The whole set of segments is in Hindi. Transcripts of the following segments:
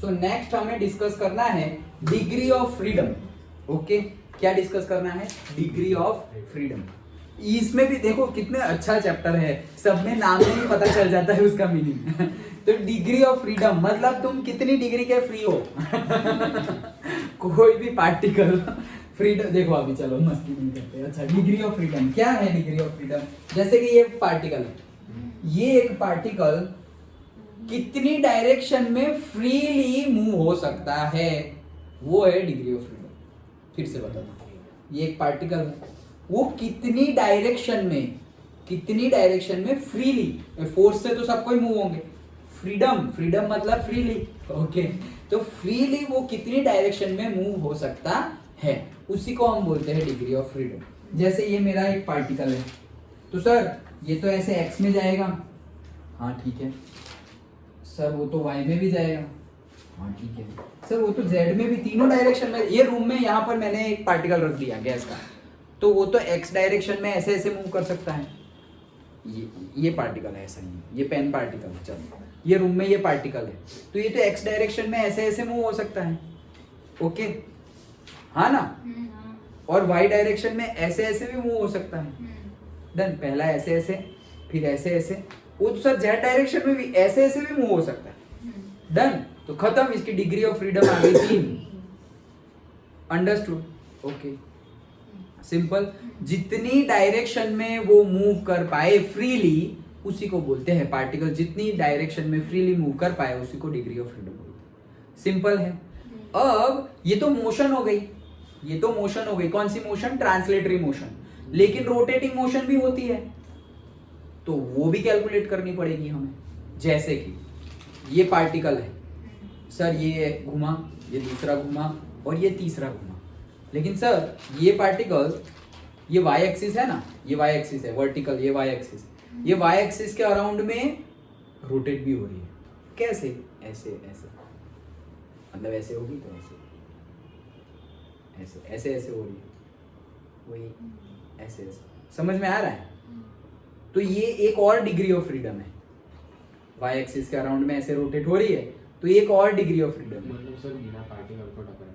सो नेक्स्ट हमें डिस्कस करना है डिग्री ऑफ फ्रीडम। ओके, क्या डिस्कस करना है? Degree of freedom. इसमें भी देखो कितने अच्छा चैप्टर है, सब में नाम में ही पता चल जाता है उसका मीनिंग। तो डिग्री ऑफ फ्रीडम मतलब तुम कितनी डिग्री के फ्री हो। कोई भी पार्टिकल फ्रीडम, देखो अभी चलो मस्ती नहीं करते। अच्छा, डिग्री ऑफ फ्रीडम क्या है? डिग्री ऑफ फ्रीडम जैसे कि ये पार्टिकल है, ये एक पार्टिकल कितनी डायरेक्शन में फ्रीली मूव हो सकता है, वो है डिग्री ऑफ फ्रीडम। फिर से बताता हूं, ये एक पार्टिकल है, वो कितनी डायरेक्शन में फ्रीली, फोर्स से तो सब कोई मूव होंगे, फ्रीडम मतलब फ्रीली। ओके, तो फ्रीली वो कितनी डायरेक्शन में मूव हो सकता है, उसी को हम बोलते हैं डिग्री ऑफ फ्रीडम। जैसे ये मेरा एक पार्टिकल है, तो सर ये तो ऐसे एक्स में जाएगा, हाँ ठीक है सर, वो तो वाई में भी जाएगा, हाँ ठीक है सर, वो तो जेड में भी, तीनों डायरेक्शन में। ये रूम में यहाँ पर मैंने एक पार्टिकल रख दिया गैस का, तो वो तो एक्स डायरेक्शन में ऐसे ऐसे मूव कर सकता है। ये पार्टिकल है ऐसा ही, ये पेन पार्टिकल है, चलो ये रूम में ये पार्टिकल है, तो ये तो एक्स डायरेक्शन में ऐसे ऐसे मूव हो सकता है। ओके, हाँ ना, और वाई डायरेक्शन में ऐसे ऐसे भी मूव हो सकता है। डन, पहला ऐसे ऐसे, फिर ऐसे ऐसे, वो तो सर जेड डायरेक्शन में भी ऐसे ऐसे भी मूव हो सकता है। डन, तो खत्म, इसकी डिग्री ऑफ फ्रीडम आ गई 3। अंडरस्टूड? Okay, simple. जितनी डायरेक्शन में वो मूव कर पाए फ्रीली, उसी को बोलते हैं पार्टिकल जितनी डायरेक्शन में फ्रीली मूव कर पाए, उसी को डिग्री ऑफ फ्रीडम बोलते हैं। सिंपल है। अब ये तो मोशन हो गई, कौन सी मोशन? Translatory motion. लेकिन रोटेटिंग मोशन भी होती है, तो वो भी कैलकुलेट करनी पड़ेगी हमें। जैसे कि ये पार्टिकल है सर, ये घुमा, ये दूसरा घुमा और ये तीसरा घुमा, लेकिन सर ये पार्टिकल, ये वाई एक्सिस है ना, ये वाई एक्सिस है वर्टिकल, ये वाई एक्सिस, ये वाई एक्सिस के अराउंड में रोटेट भी हो रही है। कैसे? ऐसे ऐसे, मतलब ऐसे होगी तो ऐसे ऐसे ऐसे ऐसे हो रही है, वही ऐसे ऐसे। समझ में आ रहा है? तो ये एक और डिग्री ऑफ फ्रीडम है, वाई एक्सिस के अराउंड में ऐसे रोटेट हो रही है, तो एक और डिग्री ऑफ फ्रीडम है। मतलब सर बिना पार्टिकल को टकराए।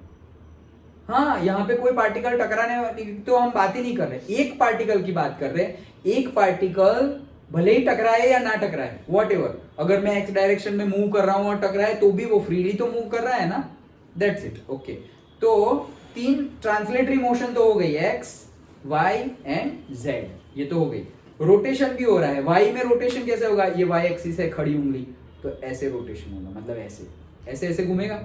हाँ, यहाँ पे कोई पार्टिकल टकराने वाली तो हम बात ही नहीं कर रहे, एक पार्टिकल की बात कर रहे हैं। एक पार्टिकल भले ही टकराए या ना टकराए, वॉट एवर, अगर मैं एक्स डायरेक्शन में मूव कर रहा हूँ और टकराए तो भी वो फ्रीली तो मूव कर रहा है ना, दैट्स इट। ओके, तो 3 ट्रांसलेटरी मोशन तो हो गई, एक्स वाई एंड जेड, ये तो हो गई। रोटेशन भी हो रहा है, वाई में रोटेशन कैसे होगा? ये वाई एक्सिस है, खड़ी उंगली, तो ऐसे रोटेशन होगा, मतलब ऐसे ऐसे ऐसे घूमेगा,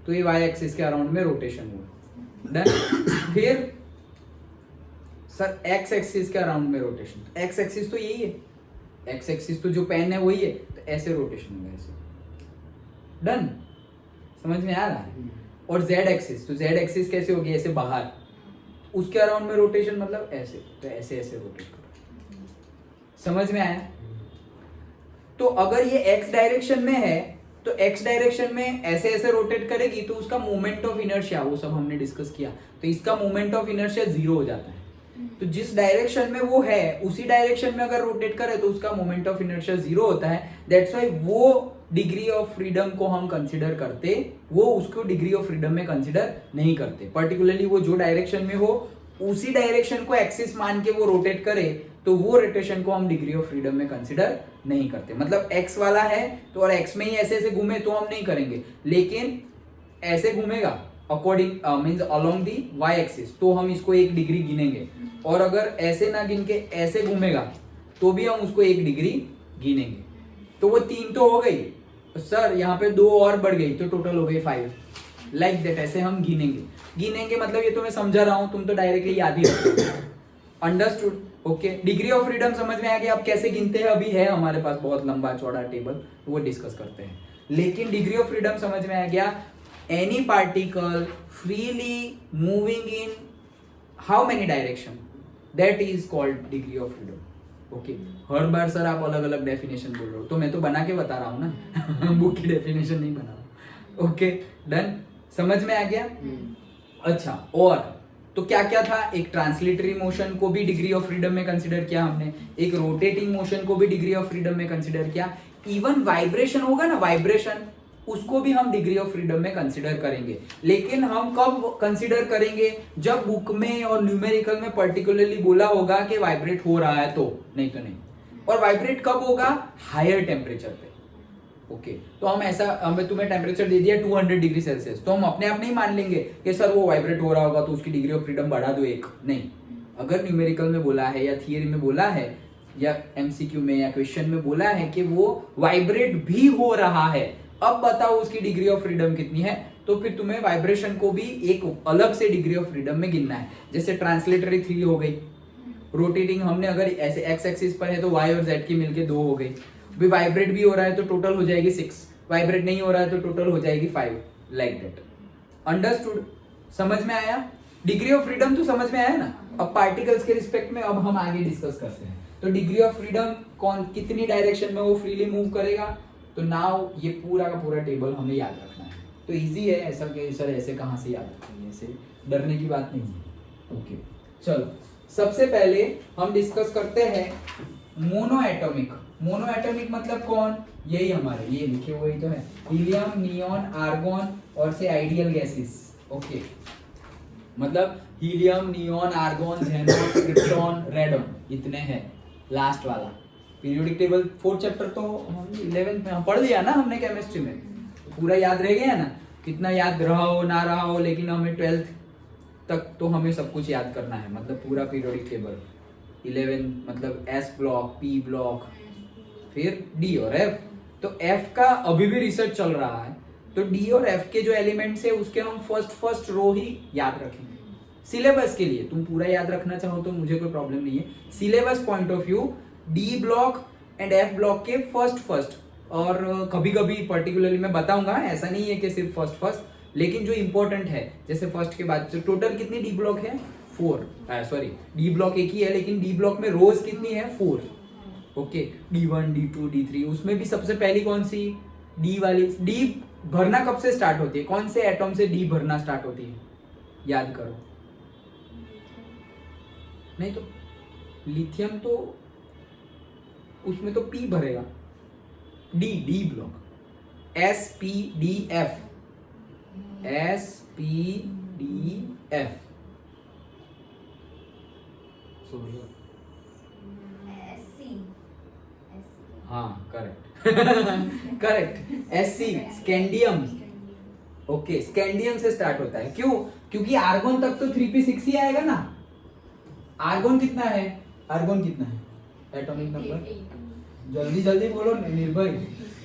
तो ये वाई एक्सिस के अराउंड में रोटेशन होगा। डन। फिर सर एक्स एक्सिस के अराउंड में रोटेशन, एक्स एक्सिस तो यही है, एक्स एक्सिस तो जो पेन है वही है, तो ऐसे रोटेशन होगा, ऐसे। डन, समझ में आ रहा है? और जेड एक्सिस, तो जेड एक्सिस कैसे होगी? ऐसे बाहर, उसके अराउंड में रोटेशन मतलब ऐसे, तो ऐसे ऐसे रोटेट करो। समझ में आया? तो अगर ये एक्स डायरेक्शन में है, तो एक्स डायरेक्शन में ऐसे ऐसे रोटेट करेगी, तो उसका मोमेंट ऑफ इनर्शिया, वो सब हमने डिस्कस किया, तो इसका मोमेंट ऑफ इनर्शिया 0 हो जाता है। तो जिस डायरेक्शन में वो है, उसी डायरेक्शन में अगर रोटेट करे तो उसका मोमेंट ऑफ इनर्शिया 0 होता है। दैट्स व्हाई वो डिग्री ऑफ फ्रीडम को हम कंसीडर करते, वो उसको डिग्री ऑफ फ्रीडम में कंसीडर नहीं करते। पर्टिकुलरली वो जो डायरेक्शन में हो, उसी डायरेक्शन को एक्सिस मान के वो रोटेट करे, तो वो रोटेशन को हम डिग्री ऑफ फ्रीडम में कंसीडर नहीं करते। मतलब एक्स वाला है तो, और एक्स में ही ऐसे ऐसे घूमे तो हम नहीं करेंगे, लेकिन ऐसे घूमेगा according means along the Y axis, तो हम इसको 1 डिग्री गिनेंगे। और अगर ऐसे ना गिन के ऐसे घूमेगा, तो भी हम उसको 1 डिग्री गिनेंगे। तो वो 3 तो हो गई, तो सर यहाँ पे 2 और बढ़ गई, तो टोटल हो गई 5। लाइक दैट, ऐसे हम गिनेंगे मतलब ये तो मैं समझा रहा हूँ, तुम तो डायरेक्टली याद ही रखो। Understood? Okay, degree of freedom समझ में आ गया। अब कैसे गिनते हैं, अभी है हमारे पास बहुत लंबा चौड़ा टेबल, वो डिस्कस करते हैं। लेकिन डिग्री ऑफ फ्रीडम समझ में आ गया, any particle freely moving in how many direction, that is called degree of freedom. Okay, her bar sir आप अलग अलग डेफिनेशन बोल रहे हो, तो मैं तो बना के बता रहा हूँ ना, बुक की डेफिनेशन नहीं बना रहा। ओके, डन, समझ में आ गया? अच्छा, और तो क्या क्या था? एक ट्रांसलेटरी मोशन को भी डिग्री ऑफ फ्रीडम में कंसीडर किया हमने, एक रोटेटिंग मोशन को भी डिग्री ऑफ फ्रीडम में कंसीडर किया, इवन वाइब्रेशन होगा ना, वाइब्रेशन, उसको भी हम डिग्री ऑफ फ्रीडम में कंसिडर करेंगे। लेकिन हम कब कंसिडर करेंगे? जब बुक में और न्यूमेरिकल में पर्टिकुलरली बोला होगा कि वाइब्रेट हो रहा है तो, नहीं तो नहीं। और वाइब्रेट कब होगा? हायर टेम्परेचर पे। ओके, तो हम ऐसा, हमें तुम्हें टेम्परेचर दे दिया 200 डिग्री सेल्सियस, तो हम अपने आप नहीं मान लेंगे कि सर वो वाइब्रेट हो रहा होगा तो उसकी डिग्री ऑफ फ्रीडम बढ़ा दो एक। नहीं, अगर न्यूमेरिकल में बोला है या थियरी में बोला है या एमसीक्यू में या क्वेश्चन में बोला है कि वो वाइब्रेट भी हो रहा है, अब बताओ उसकी डिग्री ऑफ फ्रीडम कितनी है, तो फिर तुम्हें वाइब्रेशन को भी एक अलग से डिग्री ऑफ फ्रीडम में गिनना है। जैसे ट्रांसलेटरी 3 हो गई, रोटेटिंग हमने अगर ऐसे एक्स एक्सिस पर है तो वाई और जेड की मिलके 2 हो गई। भी वाइब्रेट भी हो रहा है तो टोटल हो जाएगी 6, वाइब्रेट नहीं हो रहा है तो टोटल हो जाएगी 5, लाइक दैट। अंडरस्टूड? समझ में आया? डिग्री ऑफ फ्रीडम तो समझ में आया ना। अब पार्टिकल्स के रिस्पेक्ट में अब हम आगे डिस्कस करते हैं। तो डिग्री ऑफ फ्रीडम कौन कितनी डायरेक्शन में वो फ्रीली मूव करेगा, तो नाउ ये पूरा का पूरा टेबल हमें याद रखना है। तो इजी है, ऐसा कि सर ऐसे कहाँ से याद रखेंगे, ऐसे डरने की बात नहीं है। ओके, चलो सबसे पहले हम डिस्कस करते हैं मोनो एटॉमिक। मोनो एटॉमिक मतलब कौन? यही हमारे ये लिखे हुए ही तो है, हीलियम, नियॉन, आर्गन और से आइडियल गैसेस। ओके, मतलब helium, neon, argon, xenon, krypton, radon, इतने हैं। लास्ट वाला पीरियोडिक टेबल 4th चैप्टर तो हम 11th में पढ़ लिया ना हमने केमिस्ट्री में, तो पूरा याद रह गया ना। कितना याद रहा हो ना रहा हो, लेकिन हमें 12th तक तो हमें सब कुछ याद करना है, मतलब पूरा पीरियोडिक टेबल। 11 मतलब एस ब्लॉक, पी ब्लॉक, फिर डी और एफ। तो एफ का अभी भी रिसर्च चल रहा है, तो डी और एफ के जो एलिमेंट्स है उसके हम फर्स्ट रो ही याद रखेंगे। सिलेबस के लिए तुम पूरा याद रखना चाहो तो मुझे कोई प्रॉब्लम नहीं है। Syllabus point of view D block and F block के फर्स्ट, और कभी कभी पर्टिकुलरली मैं बताऊंगा, ऐसा नहीं है कि सिर्फ फर्स्ट, लेकिन जो इंपॉर्टेंट है, जैसे फर्स्ट के बाद टोटल कितनी डी ब्लॉक है? 4, सॉरी डी ब्लॉक एक ही है, लेकिन डी ब्लॉक में रोज कितनी है? 4। ओके, D1, D2, D3, उसमें भी सबसे पहली कौन सी? डी वाली। डी भरना कब से स्टार्ट होती है? कौन से एटॉम से डी भरना स्टार्ट होती है? याद करो। नहीं तो लिथियम तो उसमें तो पी भरेगा, D block, SPDF, SPDF। Sodium. हाँ correct correct, SC scandium. Okay, scandium से स्टार्ट होता है। क्यों? क्योंकि आर्गन तक तो 3p6 ही आएगा ना। आर्गन कितना है? आर्गन कितना है एटॉमिक नंबर? जल्दी जल्दी बोलो निर्भय।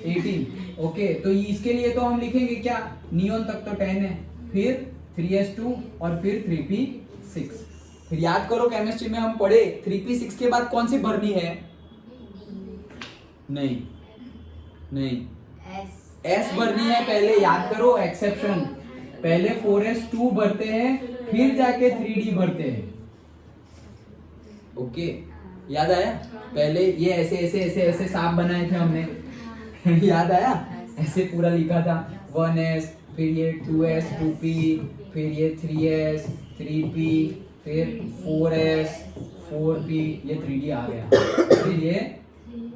18। ओके, तो इसके लिए तो हम लिखेंगे क्या? नियॉन तक तो 10 है, फिर 3s2 और फिर 3p6। फिर याद करो केमिस्ट्री में हम पढ़े 3p6 के बाद कौन सी भरनी है? नहीं, S भरनी है पहले। याद करो एक्सेप्शन, पहले 4s2 भरते हैं, फिर जाके 3d भरते हैं। ओके, याद आया? पहले ये ऐसे ऐसे ऐसे ऐसे सांप बनाए थे हमने याद आया? ऐसे पूरा लिखा था 1s, फिर ये 2s 2p, फिर ये 3s 3p, फिर 4s 4p, ये 3d आ गया। फिर ये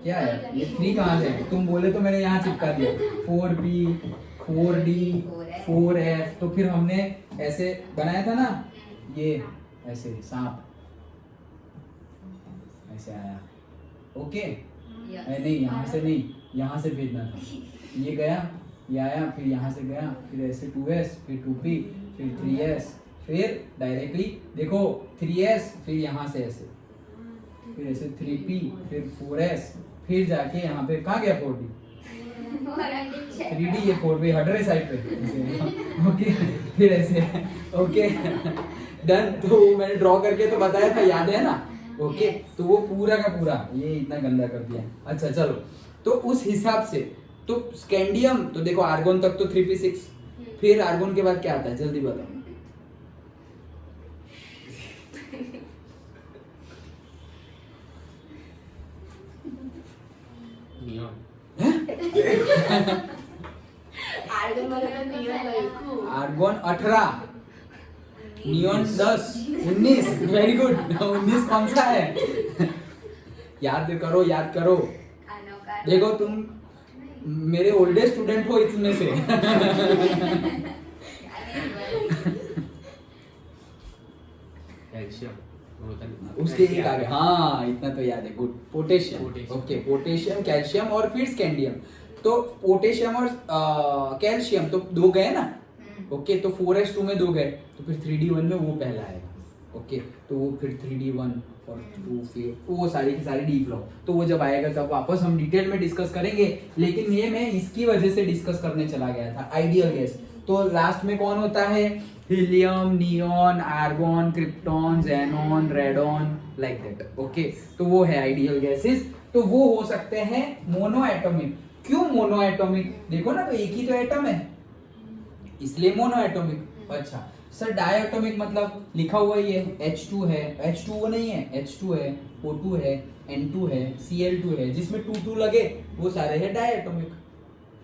क्या है? ये 3 कहाँ से है? तुम बोले तो मैंने यहाँ चिपका दिया 4p 4d 4f। तो फिर हमने ऐसे बनाया था ना, ये ऐसे सांप ऐसे आया। ओके, नहीं यहाँ से नहीं, यहाँ से भेजना था। ये गया, ये आया, फिर यहाँ से गया, फिर ऐसे 2s, फिर 2p, फिर 3s, फिर डायरेक्टली देखो 3s, फिर यहाँ से ऐसे, फिर ऐसे 3p, फिर 4s, फिर जाके यहाँ पे कहाँ गया 4d? 3d, ये 4p हट रहे साइड पे। ओके, फिर ऐसे। Okay done. तो मैंने ड्रॉ करके तो बताया था, याद है ना? ओके, तो वो पूरा का पूरा ये इतना गंदा कर दिया। अच्छा चलो, तो उस हिसाब से तो स्कैंडियम तो देखो आर्गन तक तो 3p6, फिर आर्गन के बाद क्या आता है? जल्दी बताओ। Neon. Argon 18, neon 10, 19। Very good. 19 कौन सा है? याद करो, याद करो। देखो तुम मेरे ओल्डेस्ट स्टूडेंट हो इसमें से। कैल्शियम होता नहीं उसके एक आगे, हाँ इतना तो याद है, good. Potassium, potassium. Okay, potassium, calcium और फिर स्कैंडियम। तो पोटेशियम और कैल्शियम तो दो गए ना, ओके, तो 4s2 में दो गए, तो फिर 3d1 में वो पहला आएगा, ओके, तो वो फिर 3d1 और 2 फिर वो सारी की सारी डी ब्लॉक, तो वो जब आएगा तब वापस हम डिटेल में डिस्कस करेंगे, लेकिन ये मैं इसकी वजह से डिस्कस करने चला गया था, आइडियल गैस। तो लास्ट में कौन होता है? Helium, neon, argon, krypton, xenon, radon, like that, okay, तो वो है आइडियल गैसेस। तो वो हो सकते हैं मोनो एटॉमिक। क्यों मोनो एटॉमिक? देखो ना, तो एक ही तो एटम है, इसलिए मोनो एटॉमिक। अच्छा सर, डायटोमिक मतलब लिखा हुआ ही है, H2 है, H2 वो नहीं है, H2 है, O2 है, N2 है, Cl2 है, जिसमें 2 लगे वो सारे है डायटोमिक।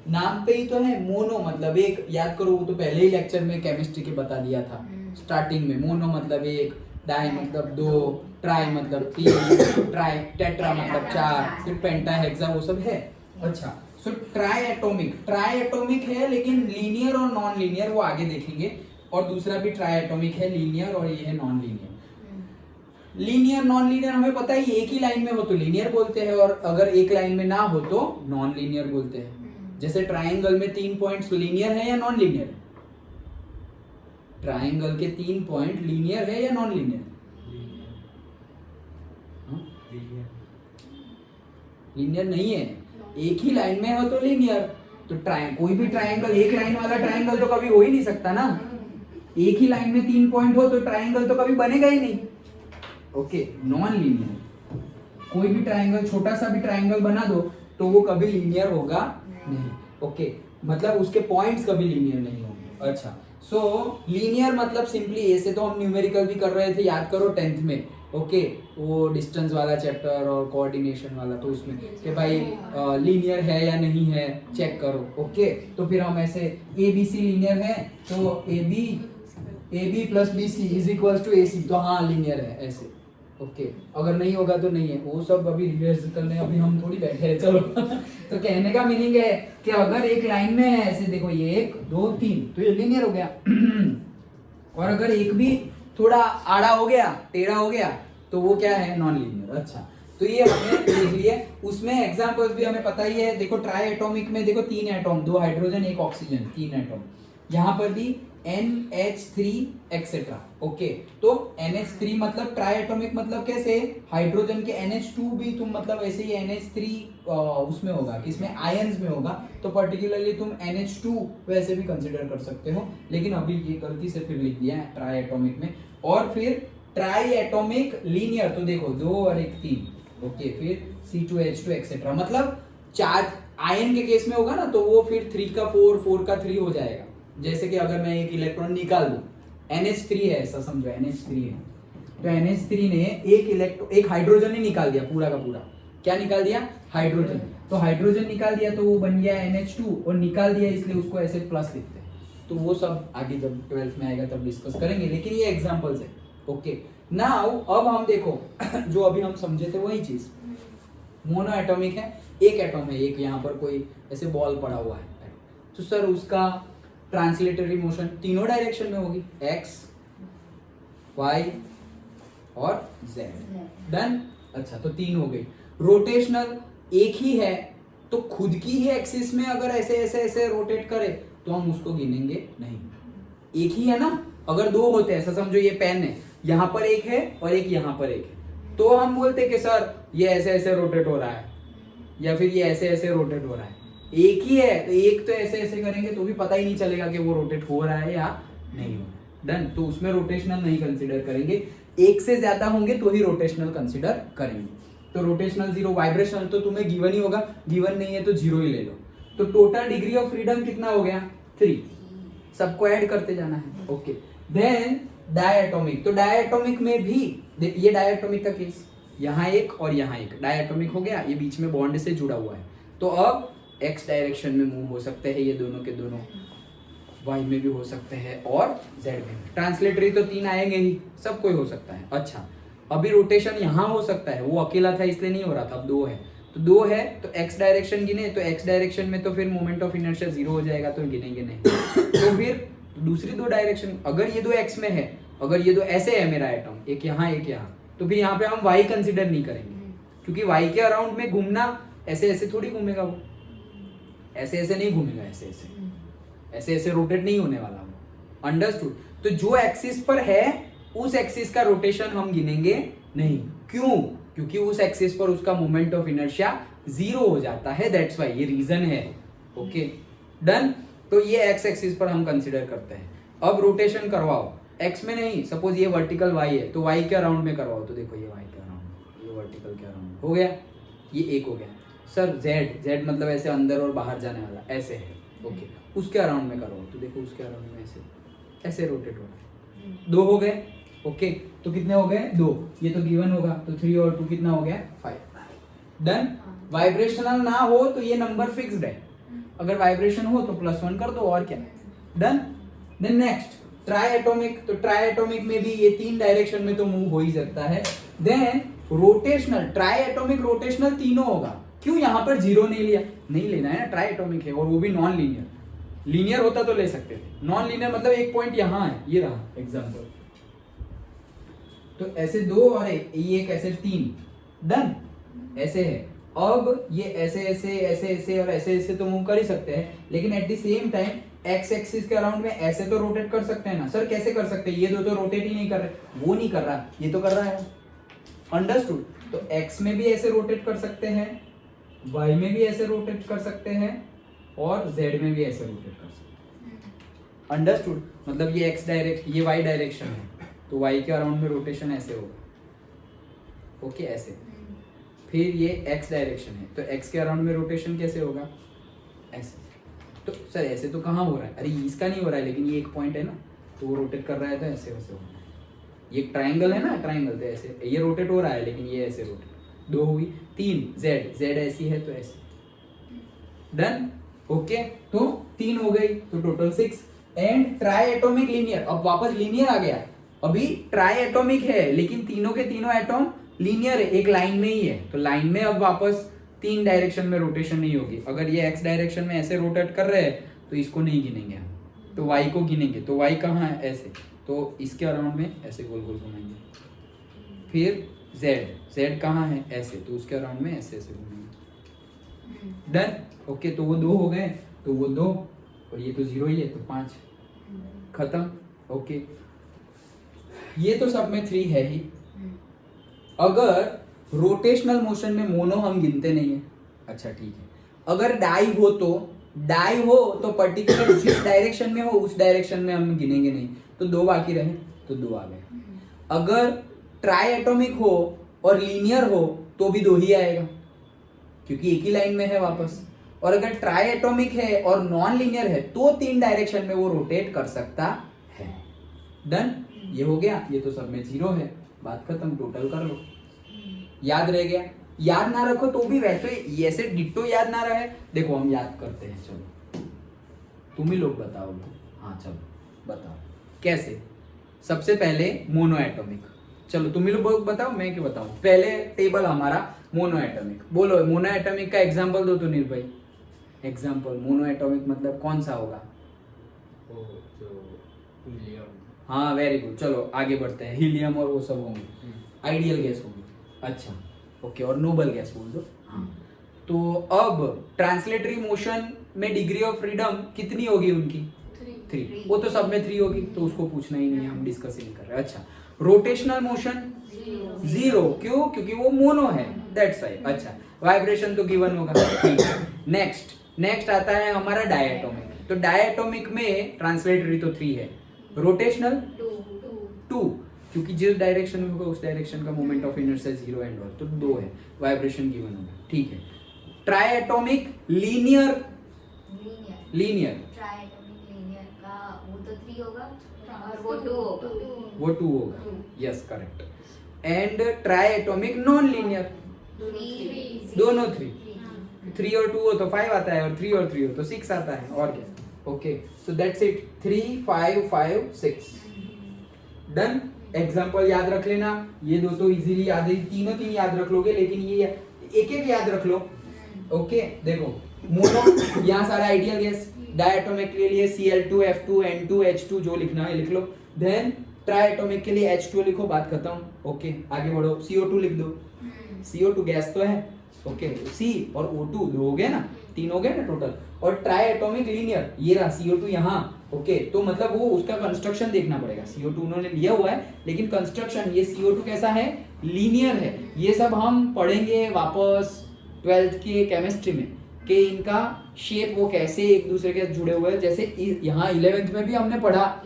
नाम पे ही तो है, मोनो मतलब एक, याद करो वो तो पहले ही लेक्चर में केमिस्ट्री के बता दिया था स्टार्टिंग में। मोनो मतलब एक, डाई मतलब दो, ट्राई मतलब तीन, ट्राई टेट्रा मतलब चार, फिर पेंटा हेक्सा वो सब है। अच्छा सो ट्राई एटॉमिक है, लेकिन लीनियर और नॉन लीनियर वो आगे देखेंगे, और दूसरा भी ट्राई एटॉमिक है, लीनियर, और ये है non linear. Linear non linear हमें पता है, एक ही लाइन में हो तो लीनियर बोलते हैं, और अगर एक लाइन में ना हो तो नॉन लीनियर बोलते हैं। जैसे ट्राइंगल में 3 पॉइंट्स लीनियर है या नॉन लीनियर? ट्राइंगल के 3 पॉइंट लीनियर है या नॉन लीनियर? लीनियर नहीं है, एक ही लाइन में हो तो लीनियर। तो कोई भी ट्राइंगल, एक लाइन वाला ट्राइंगल तो कभी हो ही नहीं सकता ना, एक ही लाइन में 3 पॉइंट हो तो ट्राइंगल तो कभी बनेगा ही नहीं, ओके। नॉन लीनियर, कोई भी ट्राइंगल, छोटा सा भी ट्राइंगल बना दो तो वो कभी लीनियर होगा नहीं, ओके, मतलब उसके पॉइंट्स कभी लीनियर नहीं होंगे। अच्छा सो लीनियर मतलब सिंपली, ऐसे तो हम न्यूमेरिकल भी कर रहे थे, याद करो 10th में, ओके, वो डिस्टेंस वाला चैप्टर और कोऑर्डिनेशन वाला, तो उसमें कि भाई लीनियर है या नहीं है चेक करो, ओके। तो फिर हम ऐसे ए बी सी लीनियर है तो A B plus B C is equal to A C, तो हाँ लीनियर है ऐसे, ओके। अगर नहीं होगा तो नहीं है, वो सब अभी रिवर्स करने अभी हम थोड़ी बैठे हैं, चलो। तो कहने का मीनिंग है कि अगर एक लाइन में है ऐसे, देखो ये 1 2 3 तो ये लीनियर हो गया, और अगर एक भी थोड़ा आड़ा हो गया, टेढ़ा हो गया, तो वो क्या है? Non linear. अच्छा तो ये हमने देख लिया, उसमें एग्जांपल्स भी हमें पता ही है। देखो ट्राई एटॉमिक में देखो 3 एटॉम, 2 हाइड्रोजन 1 ऑक्सीजन, 3 एटॉम। यहाँ पर भी NH3 एक्सेट्रा, ओके। तो NH3 मतलब ट्राई एटॉमिक, मतलब कैसे? हाइड्रोजन के NH2 भी तुम मतलब ऐसे ही NH3 उसमें होगा, किसमें? आयंस में होगा, तो पर्टिकुलरली तुम NH2 वैसे भी कंसिडर कर सकते हो, लेकिन अभी ये गलती से फिर लिख दिया है ट्राई एटॉमिक में। और फिर ट्राई एटॉमिक लीनियर, तो देखो 2 और 1 3, ओके, फिर C2H2 एक्सेट्रा, मतलब चार्ज आयन के केस में होगा ना, तो वो फिर 3 का 4 4 का 3 हो जाएगा। जैसे कि अगर मैं एक इलेक्ट्रॉन निकाल दूं, NH3 है ऐसा समझो, NH3 है, तो NH3 ने एक हाइड्रोजन ही निकाल दिया, पूरा का पूरा। क्या निकाल दिया? हाइड्रोजन। तो हाइड्रोजन निकाल दिया तो वो बन गया NH2, और निकाल दिया इसलिए उसको ऐसे प्लस लिखते हैं। तो वो सब आगे जब 12th में आएगा तब डिस्कस करेंगे, लेकिन ये एग्जांपल्स है, ओके। नाउ अब हम देखो जो अभी हम समझे थे वही चीज, मोनो एटॉमिक है, एक एटॉम है, एक यहाँ पर कोई ऐसे बॉल पड़ा हुआ है, तो सर उसका ट्रांसलेटरी मोशन तीनों डायरेक्शन में होगी, x y और z, डन। अच्छा तो 3 हो गई। रोटेशनल एक ही है, तो खुद की ही एक्सिस में अगर ऐसे ऐसे ऐसे रोटेट करे तो हम उसको गिनेंगे नहीं, एक ही है ना। अगर 2 होते हैं, ऐसा समझो ये पेन है, यहाँ पर एक है और एक यहाँ पर एक है, तो हम बोलते कि सर ये ऐसे ऐसे रोटेट हो रहा है, या फिर ये ऐसे ऐसे रोटेट हो रहा है। एक ही है तो एक तो ऐसे ऐसे करेंगे तो भी पता ही नहीं चलेगा कि वो रोटेट हो रहा है या नहीं हो रहा है, डन। तो उसमें रोटेशनल नहीं कंसीडर करेंगे, एक से ज्यादा होंगे तो ही रोटेशनल कंसीडर करेंगे। तो रोटेशनल 0, वाइब्रेशनल तो तुम्हें गिवन ही होगा, गिवन नहीं है तो 0 ही ले लो। तो टोटल डिग्री ऑफ फ्रीडम कितना हो गया? 3, सबको ऐड करते जाना है, ओके। देन डायटोमिक, तो डायटोमिक में भी ये डायटोमिक का केस, यहाँ एक और यहाँ एक, डायटोमिक हो गया, ये बीच में बॉन्ड से जुड़ा हुआ है, तो अब x डायरेक्शन में मूव हो सकते हैं ये दोनों के दोनों, y में भी हो सकते हैं और z में भी। ट्रांसलेटरी तो 3 आएंगे ही, सब कोई हो सकता है। अच्छा अभी रोटेशन यहाँ हो सकता है, वो अकेला था इसलिए नहीं हो रहा था, अब 2 है, तो 2 है तो x डायरेक्शन गिने, तो x डायरेक्शन में तो फिर मोमेंट ऑफ इनर्शिया 0 हो जाएगा, तो गिनेंगे नहीं। तो फिर दूसरी 2 डायरेक्शन, अगर ये 2 x में है, अगर ये 2 ऐसे है मेरा एटम, एक यहाँ एक यहाँ, तो फिर यहाँ पे हम y कंसिडर नहीं करेंगे, क्योंकि y के अराउंड में घूमना ऐसे ऐसे थोड़ी घूमेगा वो, ऐसे ऐसे नहीं घूमेगा, ऐसे ऐसे ऐसे ऐसे रोटेट नहीं होने वाला वो। अंडरस्टूड? तो जो एक्सिस पर है उस एक्सिस का रोटेशन हम गिनेंगे नहीं। क्यों? क्योंकि उस एक्सिस पर उसका मोमेंट ऑफ इनर्शिया 0 हो जाता है, दैट्स व्हाई, ये रीजन है। Okay done. तो ये एक्स एक्सिस पर हम कंसीडर करते हैं। अब रोटेशन करवाओ, एक्स में नहीं, सपोज ये वर्टिकल वाई है तो वाई के अराउंड में करवाओ, तो देखो ये वाई के अराउंड, ये वर्टिकल के अराउंड हो गया, ये एक हो गया। सर जेड, जेड मतलब ऐसे अंदर और बाहर जाने वाला, ऐसे है, ओके, उसके अराउंड में करवाओ, तो देखो उसके अराउंड में ऐसे ऐसे रोटेट हो रहा है। 2 हो गए, ओके, तो कितने हो गए? 2, ये तो गिवन होगा, तो 3 और 2 कितना हो गया? 5। डन। वाइब्रेशनल ना हो तो ये नंबर फिक्स्ड है, अगर वाइब्रेशन हो तो +1 कर दो, और क्या। Done. Then next triatomic, तो ट्राई एटॉमिक में भी ये 3 डायरेक्शन में तो मूव हो ही सकता है। Then rotational, triatomic rotational तीनों होगा। क्यों यहाँ पर 0 नहीं लिया? नहीं लेना है ना, ट्राई एटॉमिक है और वो भी नॉन लीनियर। लीनियर होता तो ले सकते थे, नॉन लीनियर मतलब एक पॉइंट यहाँ है, ये रहा एग्जांपल, तो ऐसे 2 और ये एक ऐसे 3। डन। ऐसे है, अब ये ऐसे ऐसे ऐसे ऐसे और ऐसे ऐसे तो मूव कर ही सकते हैं, लेकिन at the same time x axis के अराउंड में ऐसे तो रोटेट कर सकते हैं ना। सर कैसे कर सकते हैं? ये 2 तो रोटेट ही नहीं कर रहे, वो नहीं कर रहा, ये तो कर रहा है। अंडरस्टूड? तो एक्स में भी ऐसे रोटेट कर सकते हैं, वाई में भी ऐसे रोटेट कर सकते हैं, और जेड में भी ऐसे रोटेट कर सकते हैं। अंडरस्टूड? मतलब ये एक्स डायरेक्शन, ये वाई डायरेक्शन है, तो वाई के अराउंड में रोटेशन ऐसे होगा, ओके, ऐसे। फिर ये एक्स डायरेक्शन है, तो एक्स के अराउंड में रोटेशन कैसे होगा? ऐसे। तो सर ऐसे तो कहाँ हो रहा है? अरे इसका नहीं हो रहा है, लेकिन ये एक पॉइंट है ना, तो वो रोटेट कर रहा है, तो ऐसे वैसे हो रहा है। ये ट्राइंगल है ना, ट्राइंगल, तो ऐसे ये रोटेट हो रहा है, लेकिन ये ऐसे रोटेट। 2 हुई। 3 जेड, जेड ऐसी है तो ऐसे। डन। ओके, तो 3 हो गई, तो total 6। And try atomic linear, अब वापस लीनियर आ गया। अभी ट्राई एटॉमिक है, लेकिन तीनों के तीनों एटॉम लीनियर है, एक लाइन में ही है, तो लाइन में अब वापस 3 डायरेक्शन में रोटेशन नहीं होगी। अगर ये एक्स डायरेक्शन में ऐसे रोटेट कर रहे हैं तो इसको नहीं गिनेंगे हम, तो वाई को गिनेंगे। तो वाई कहाँ है? ऐसे, तो इसके अराउंड में ऐसे गोल गोल घुमाएंगे। फिर जेड, जेड कहाँ है? ऐसे, तो उसके अराउंड में ऐसे ऐसे घुमाएंगे। डन। ओके, तो वो 2 हो गए, तो वो 2 और ये तो 0 ही है, तो 5 खत्म। ओके, ये तो सब में 3 है ही। अगर रोटेशनल मोशन में मोनो हम गिनते नहीं है, अच्छा ठीक है। अगर डाई हो तो पर्टिकुलर जिस डायरेक्शन में हो उस डायरेक्शन में हम गिनेंगे नहीं, तो 2 बाकी रहे, तो 2 आ गए। अगर ट्राई एटॉमिक हो और लीनियर हो तो भी 2 ही आएगा, क्योंकि एक ही लाइन में है वापस। और अगर ट्राई एटॉमिक है और नॉन लीनियर है तो 3 डायरेक्शन में वो रोटेट कर सकता है। डन। ये हो गया, ये तो सब में 0 है, बात खत्म, टोटल कर लो। याद रह गया? याद ना रखो तो भी वैसे ऐसे डिट्टो याद ना रहे, देखो हम याद करते हैं, चलो तुम ही लोग बताओगे। हाँ चलो बताओ कैसे। सबसे पहले मोनो एटॉमिक, चलो तुम ही लोग बताओ, मैं क्या बताऊं। पहले टेबल हमारा मोनो एटॉमिक, बोलो मोनो एटॉमिक का एग्जांपल दो तो निर्भय। एग्जांपल मोनो एटॉमिक मतलब कौन सा होगा? वो जो हीलियम। हाँ वेरी गुड, चलो आगे बढ़ते हैं। हीलियम और वो सब होंगे, आइडियल गैस होगी। अच्छा ओके, और नोबल गैस बोल दो। हाँ, तो अब ट्रांसलेटरी मोशन में डिग्री ऑफ फ्रीडम कितनी होगी उनकी? 3। वो तो सब में 3 होगी, तो उसको पूछना ही नहीं है, हम डिस्कस ही नहीं कर रहे। अच्छा, रोटेशनल मोशन 0, क्यों? क्योंकि वो मोनो है, दैट्स व्हाई। अच्छा, वाइब्रेशन तो गिवन होगा। नेक्स्ट आता है हमारा डायटोमिक। तो डायटोमिक में ट्रांसलेटरी तो 3 है, रोटेशनल 2, क्योंकि जिस डायरेक्शन में होगा उस डायरेक्शन का मोमेंट ऑफ इनर्शिया 0 एंड 1, तो 2 है, वाइब्रेशन गिवन होगा, ठीक है। Try atomic linear triatomic linear का वो तो 3 होगा और वो 2 होगा। वो 2 होगा, yes correct. And try atomic non linear, दोनों 3 और 2 हो तो 5 आता है, और 3 और 3 हो तो 6 आता है, और क्या। Okay, so that's it, 3 5 5 6। Done. Example याद रख लेना, ये 2 तो इजीली याद है, तीनों 3 याद रख लोगे, लेकिन ये एक एक याद रख लो। ओके देखो मोनो यहाँ सारा आइडियल गैस, डायटोमिक के लिए Cl2 F2 N2 H2 जो लिखना है लिख लो। देन ट्राइएटोमिक के लिए H2 लिखो, बात खत्म। ओके आगे बढ़ो, CO2 लिख दो, CO2 गैस तो है। ओके C और O2 दो हो गए ना, 3 हो गए ना टोटल। और ट्राइएटोमिक लीनियर ये रहा CO2 यहाँ। ओके तो मतलब वो उसका कंस्ट्रक्शन देखना पड़ेगा। CO2 उन्होंने लिया हुआ है लेकिन कंस्ट्रक्शन ये CO2 कैसा है, लीनियर है। ये सब हम पढ़ेंगे वापस 12th के केमिस्ट्री में कि इनका शेप वो कैसे एक दूसरे के साथ जुड़े हुए हैं। जैसे यहाँ 11th में भी हमने पढ़ा,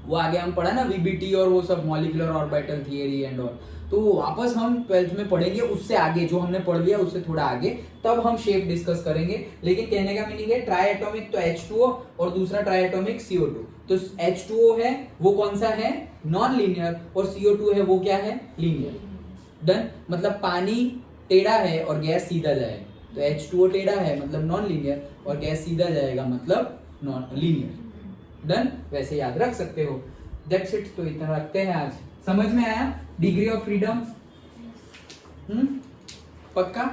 वो आगे हम पढ़ा ना VBT और वो सब molecular orbital theory and all, तो वापस हम 12th में पढ़ेंगे उससे आगे, जो हमने पढ़ लिया उससे थोड़ा आगे, तब हम शेप डिस्कस करेंगे। लेकिन कहने का मीनिंग है ट्राइएटोमिक तो H2O और दूसरा ट्राइएटोमिक CO2। तो H2O है वो कौन सा है, नॉन लीनियर, और CO2 है वो क्या है, लीनियर। डन, मतलब पानी टेढ़ा है और गैस सीधा जाएगा, तो H2O टेढ़ा है मतलब नॉन लीनियर, और गैस सीधा जाएगा मतलब नॉन लीनियर। डन, वैसे याद रख सकते हो। दैट्स इट, तो इतना रखते हैं आज। समझ में आया डिग्री ऑफ फ्रीडम? पक्का?